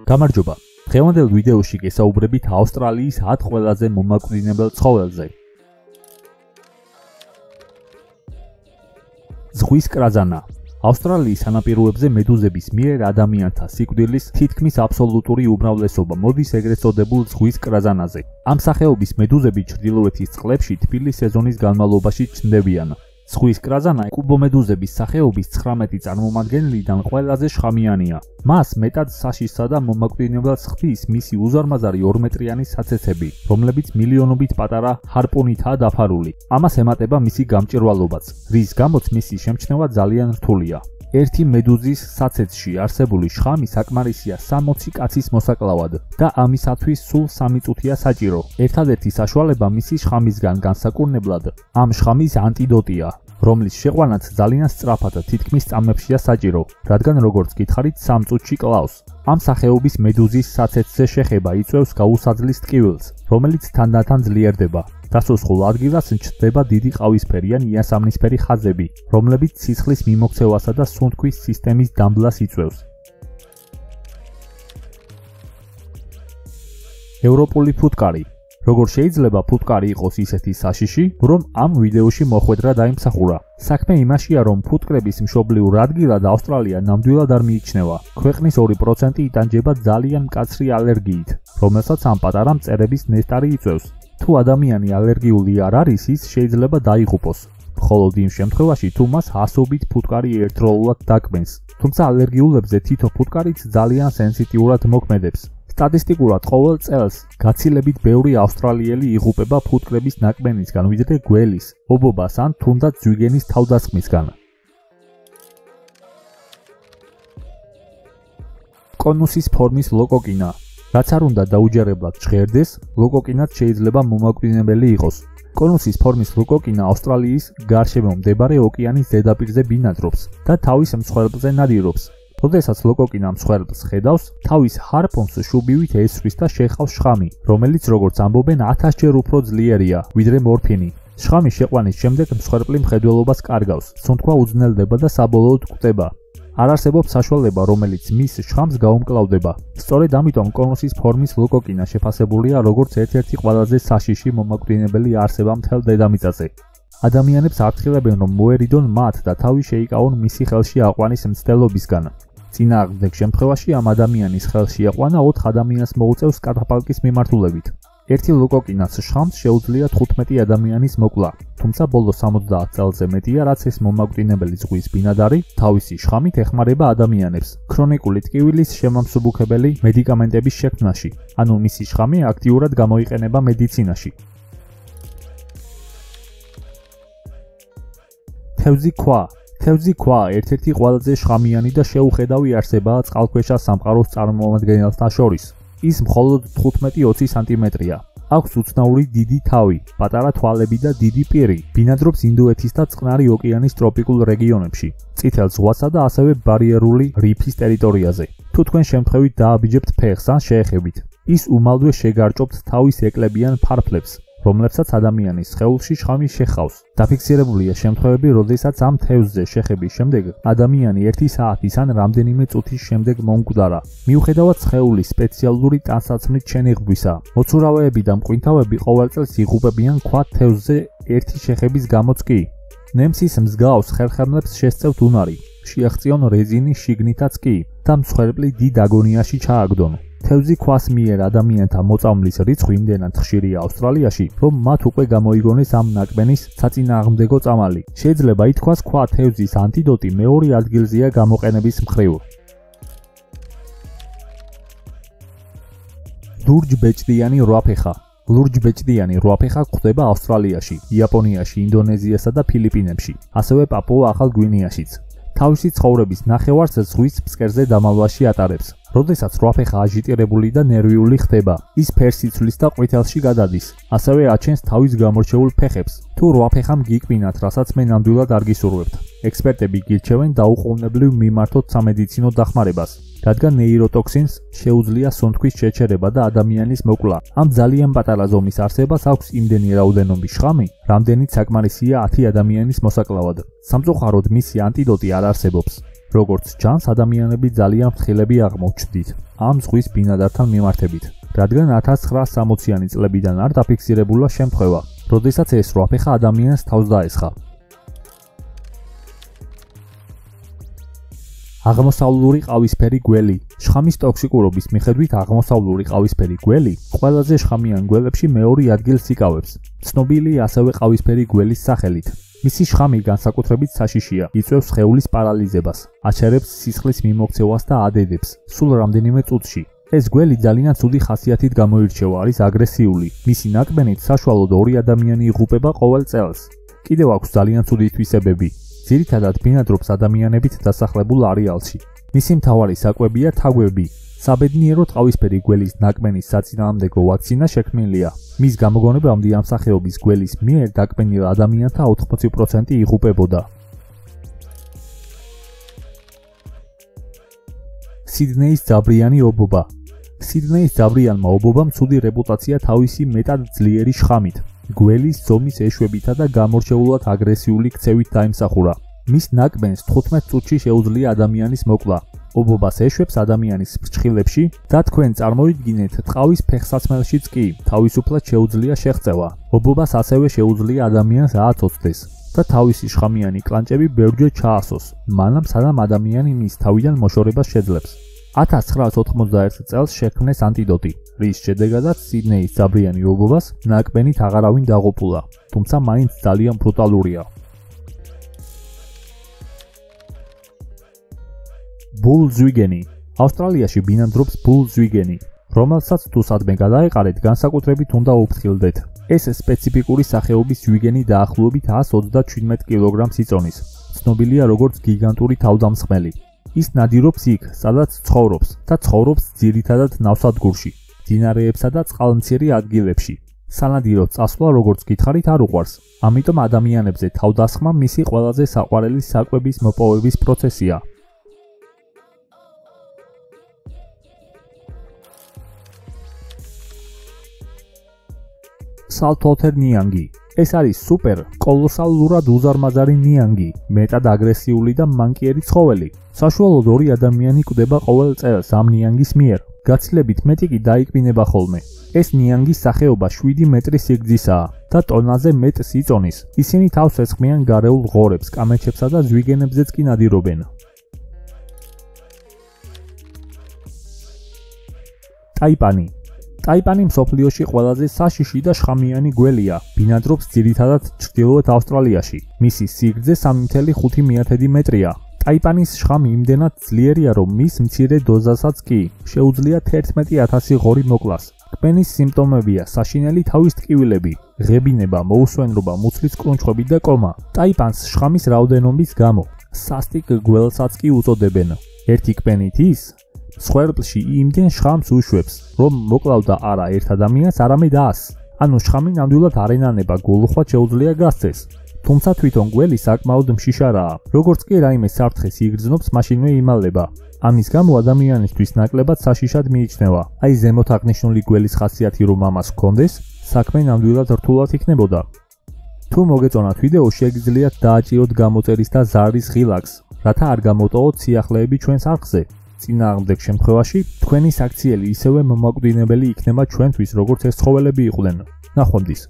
გამარჯობა. დღევანდელ ვიდეოში გესაუბრებით ავსტრალიის 10 ყველაზე მომაკვდინებელ ცხოველზე. ზღვის კრაზანა. ავსტრალიის სანაპიროებზე მედუზების მიერ ადამიანთა სიკვდილის თითქმის აბსოლუტური უმრავლესობა მოდის ეგრეთ წოდებულ ზღვის კრაზანაზე. ამ სახეობის მედუზები ჩრდილოეთის წყლებში თბილი სეზონის განმავლობაში ჩნდებიან. ზღვის კრაზანა კუბომედუზების სახეობის 19 წარმომადგენლიდან ყველაზე შხამიანია. მას მეტად საშიშსა და მომაკვდინებელს ხდის მისი უზარმაზარი 2 მეტრიანი საცეცები, რომლებიც მილიონობით პატარა ჰარპუნითაა დაფარული. ამას ემატება მისი გამჭვირვალობაც, რის გამოც მისი შემჩნევა ძალიან რთულია. ერთი მედუზის საცეცში არსებული შხამი საკმარისია 60 კაცის მოსაკლავად და ამისათვის სულ 3 წუთია საჭირო. ერთადერთი საშუალება მისი შხამისგან განსაკურნებლად ამ შხამის ანტიდოტია, რომლის შეყვანაც ძალიან სწრაფად თითქმის წამებშია საჭირო, რადგან როგორც გითხარით 3 წუთში კლავს. ამ სახეობის მედუზის საცეცზე შეხება იწვევს გაუსაძლის ტკივილს, რომელიც თანდათან ძლიერდება. დასუსხულ ადგილას ჩნდება დიდი ყავისფერი ან იასამნისფერი ხაზები, რომლებიც სისხლის მიმოქცევასა და სუნთქვის სისტემის დამბლას იწვევს. ევროპული ფუტკარი. როგორ შეიძლება ფუტკარი იყოს ისეთი საშიში, რომ ამ ვიდეოში მოხვედრა დაიმსახურა. საქმე იმაშია, რომ ფუტკრების მშობლიურ ადგილად ავსტრალია ნამდვილად არ მიიჩნევა. ქვეყნის 2% იტანჯება ძალიან მკაცრი ალერგიით, რომელსაც ამ პატარა მწერების ნესტარი იწვევს. თუ ადამიანი ალერგიული არ არის, ის შეიძლება დაიღუპოს. მხოლოდ იმ შემთხვევაში, თუ მას ასობით ფუტკარი ერთდროულად დაკბენს. თუმცა ალერგიულებზე თითო ფუტკარიც ძალიან სენსიტიურად მოქმედებს. სტატისტიკურად ყოველ წელს გაცილებით ბევრი ავსტრალიელი იღუპება ფუტკრების ნაკბენისგან, ვიდრე გველის, ობობას ან თუნდაც ზვიგენის თავდასხმისგან. კონუსის ფორმის ლოკოკინა. რაც არ უნდა დაუჯერებლად ჟღერდეს, ლოკოკინაც შეიძლება მომაკვდინებელი იყოს. კონუსის ფორმის ლოკოკინა ავსტრალიის გარშემო მდებარე ოკეანის ზედაპირზე ბინადრობს და თავის მსხვერპლზე ნადირობს. როდესაც ლოკოკინა მსხვერპლს ხედავს, თავის ჰარპუნს შუბივით ესვრის და შეხავს შხამი, რომელიც როგორც ამბობენ 1000-ჯერ უფრო ძლიერია, ვიდრე მორფინი. შხამის შეყვანის შემდეგ მსხვერპლი მხედველობას კარგავს, სუნთქვა უძნელდება და საბოლოოდ კვდება. არ არსებობს საშუალება, რომელიც მის შხამს გაუმკლავდება. სწორედ ამიტომ კონუსის ფორმის ლოკოკინა შეფასებულია როგორც ერთ-ერთი ყველაზე საშიში მომაკვდინებელი არსება მთელ დედამიწაზე. ადამიანებს არტყილებენ, რომ მოერიდონ მათ და თავი შეიკავონ მისი ხელში აყვანის მცდელობისგან. წინააღმდეგ შემთხვევაში ამ ადამიანის ხელში აყვანა 4 ადამიანს მოუწევს კატაფალკის მიმართულებით. ერთი ლოკოკინას შხამს შეუძლია 15 ადამიანის მოკლა, თუმცა ბოლო 70 წელზე მეტია, რაც ეს მომაკვდინებელი ზღვის ბინადარი თავისი შხამით ეხმარება ადამიანებს ქრონიკული ტკივილის შემამსუბუქებელი მედიკამენტების შექმნაში, ანუ მისი შხამი აქტიურად გამოიყენება მედიცინაში. თევზი ქვა. თევზი ქვა ერთ-ერთი ყველაზე შხამიანი და შეუხედავი არსებაა წყალქვეშა სამყაროს წარმომადგენელთა შორის. ის მხოლოდ 15-20 სანტიმეტრია. აქვს უცნაური დიდი თავი, პატარა თვალები და დიდი პირი. ბინადრობს ინდოეთის და წყნარი ოკეანის ტროპიკულ რეგიონებში, წითელ ზღვასა და ასევე ბარიერული რიფის ტერიტორიაზე. თუ თქვენ შემთხვევით დააბიჯებთ ფეხს ან შეეხებით, ის უმალვე შეგარჭობთ თავის ეკლებიან ფარფლებს, რომლებსაც ადამიანის სხეულში შხამი შეხავს. დაფიქსირებულია შემთხვევები, როდესაც ამ თევზზე შეხების შემდეგ ადამიანი 1 საათის ან რამდენიმე წუთის შემდეგ მომკვდარა. მიუხედავად სხეულის სპეციალური ტანსაცმლით შენიღბვისა, მოცურავეები და მყინთავები ყოველ წელს იღუპებიან ქვა თევზზე ერთი შეხების გამოც კი. ნემსის მსგავს ხერხემლებს შესწევთ უნარი, შეაღწიონ რეზინი შიგნითაც კი და მსხვერპლი დიდ აგონიაში ჩააგდონ. თევზი ქვას მიერ ადამიანთა მოწამვლის რიცხვი იმდენად ხშირია ავსტრალიაში, რომ მათ უკვე გამოიგონეს ამ ნაკბენის საწინააღმდეგო წამალი. შეიძლება ითქვას, ქვა თევზის ანტიდოტი მეორე ადგილზეა გამოყენების მხრივ. ლურჯბეჭდიანი რვაფეხა. ლურჯბეჭდიანი რვაფეხა გვხვდება ავსტრალიაში, იაპონიაში, ინდონეზიასა და ფილიპინებში, ასევე პაპუა-ახალ გვინეაშიც. თავისი ცხოვრების ნახევარს ზღვის ფსკერზე დამალვაში ატარებს. როდესაც რვაფეხა აჟიტირებული და ნერვიული ხდება, ის ფერს იცვლის და ყვითელში გადადის, ასევე აჩენს თავის გამორჩეულ ფეხებს. თუ რვაფეხამ გიკვინათ, რასაც მე ნამდვილად არ გისურვებთ, ექსპერტები გირჩევენ დაუყოვნებლივ მიმართოთ სამედიცინო დახმარებას, რადგან ნეიროტოქსინს შეუძლია სუნთქვის შეჩერება და ადამიანის მოკლა. ამ ძალიან პატარა ზომის არსებას აქვს იმდენი რაოდენობის შხამი, რამდენიც საკმარისია 10 ადამიანის მოსაკლავად. სამწუხაროდ მისი ანტიდოტი არ არსებობს. როგორც ჩანს, ადამიანები ძალიან ფრთხილები აღმოჩნდით ამ ზღვის ბინადართან მიმართებით, რადგან 1960-იანი წლებიდან არ დაფიქსირებულა შემთხვევა, როდესაც ეს რვაფეხა ადამიანს თავს დაესხა. აღმოსავლური ყავისფერი გველი. შხამის ტოქსიკურობის მიხედვით აღმოსავლური ყავისფერი გველი ყველაზე შხამიან გველებში მეორე ადგილს იკავებს. ცნობილია ასევე ყავისფერი გველის სახელით. მისი შხამი განსაკუთრებით საშიშია, იწვევს სხეულის პარალიზებას, აჩერებს სისხლის მიმოქცევას და ადედებს სულ რამდენიმე წუთში. ეს გველი ძალიან ცუდი ხასიათით გამოირჩევა, არის აგრესიული. მისი ნაკბენით საშუალოდ 2 ადამიანი იღუპება ყოველ წელს. კიდევ აქვს ძალიან ცუდი თვისებები. ძირითადად ბინადრობს ადამიანებით დასახლებულ არეალში. მისი მთავარი საკვებია თაგვები. საბედნიეროდ ყავისფერი გველის ნაკბენის საწინააღმდეგო ვაქცინა შექმნილია. მის გამოგონებამდე ამ სახეობის გველის მიერ დაკბენილ ადამიანთა 80% იღუპებოდა. სიდნეის ძაბრიანი ობობა. სიდნეის ძაბრიანმა ობობამ ცუდი რეპუტაცია თავისი მეტად ძლიერი შხამით, გველის ზომის ეშვებითა და გამორჩეულად აგრესიული ქცევით დაიმსახურა. მის ნაკბენს 15 წუთში შეუძლია ადამიანის მოკლა. ობობას ეშვებს ადამიანის ფრჩხილებში და თქვენ წარმოიდგინეთ ტყავის ფეხსაცმელშიც კი თავისუფლად შეუძლია შეღწევა. ობობას ასევე შეუძლია ადამიანს ააცოцდეს და თავისი შხამიანი კლანჭები ბევრჯერ ჩაასოს, მანამ სანამ ადამიანი მის თავიდან მოშორებას შეძლებს. 1991 წელს შექმნეს ანტიდოტი, რის შედეგადაც სიდნეის ძაბრიანი ობობას ნაკბენით აღარავინ დაღუპულა, თუმცა მაინც ძალიან ბრუტალურია. ბულ ზვიგენი. ავსტრალიაში ბინადრობს ბულ ზვიგენი, რომელსაც თუ სადმე გადაეყარეთ, განსაკუთრებით უნდა უფრთხილდეთ. ეს სპეციფიკური სახეობის ზვიგენი დაახლოებით 127 კილოგრამს იწონის. ცნობილია როგორც გიგანტური თავდამსხმელი. ის ნადირობს იქ, სადაც ცხოვრობს და ცხოვრობს ძირითადად ნავსადგურში, მდინარეებსა და წყალმცირე ადგილებში. სანადიროდ წასვლა, როგორც გითხარით, არ უყვარს. ამიტომ ადამიანებზე თავდასხმა მისი ყველაზე საყვარელი საკვების მოპოვების პროცესია. სალთოთერ ნიანგი. ეს არის სუპერ კოლოსალურად უზარმაზარი ნიანგი, მეტად აგრესიული და მანკიერი ცხოველი. საშუალოდ 2 ადამიანი კვდება ყოველ წელს ამ ნიანგის მიერ. გაცილებით მეტი კი დაიკბინება ხოლმე. ეს ნიანგის სახეობა 7 მეტრის სიგრძისაა და ტონაზე მეტს იწონის. ისინი თავს ესხმიან გარეულ ღორებს, კამეჩებსა და ზვიგენებზეც კი ნადირობენ. ტაიპანი. ტაიპანი მსოფლიოში ყველაზე საშიში და შხამიანი გველია. ბინადრობს ძირითადად ჩრდილოეთ ავსტრალიაში. მისი სიგრძე 3.5 მეტრია. ტაიპანის შხამი იმდენად ძლიერია, რომ მის მცირე დოზასაც კი შეუძლია 11,000 ღორი მოკლას. კბენის სიმპტომებია საშინელი თავის ტკივილები, ღებინება, მოუსვენრობა, მუცლის კრუნჩხვები და კომა. ტაიპანს შხამის რაოდენობის გამო სასტიკ გველსაც კი უწოდებენ. ერთი კბენით ის სხვერპლში იმდენ შხამს უშვებს, რომ მოკლავდა არა ერთ ადამიანს, არამედ 100. ანუ შხამი ნამდვილად არ ენანება, გულუხვად შეუძლია გასცეს. თუმცა თვითონ გველი საკმაოდ მშიშარაა. როგორც კი რაიმე საფრთხეს იგრძნობს, მაშინვე იმალება. ამის გამო ადამიანისთვის ნაკლებად საშიშად მიიჩნევა. აი ზემოთ აღნიშნული გველის ხასიათი რომ ამას ჰქონდეს, საქმე ნამდვილად რთულად იქნებოდა. თუ მოგეწონათ ვიდეო, შეგიძლიათ დააჭიროთ გამოწერის და ზარის ღილაკს, რათა არ გამოტოვოთ სიახლეები ჩვენს არხზე. წინააღმდეგ შემთხვევაში, თქვენი საქციელი ისევე მომაკვდინებელი იქნება ჩვენთვის, როგორც ეს ცხოველები იყვნენ. ნახვამდის.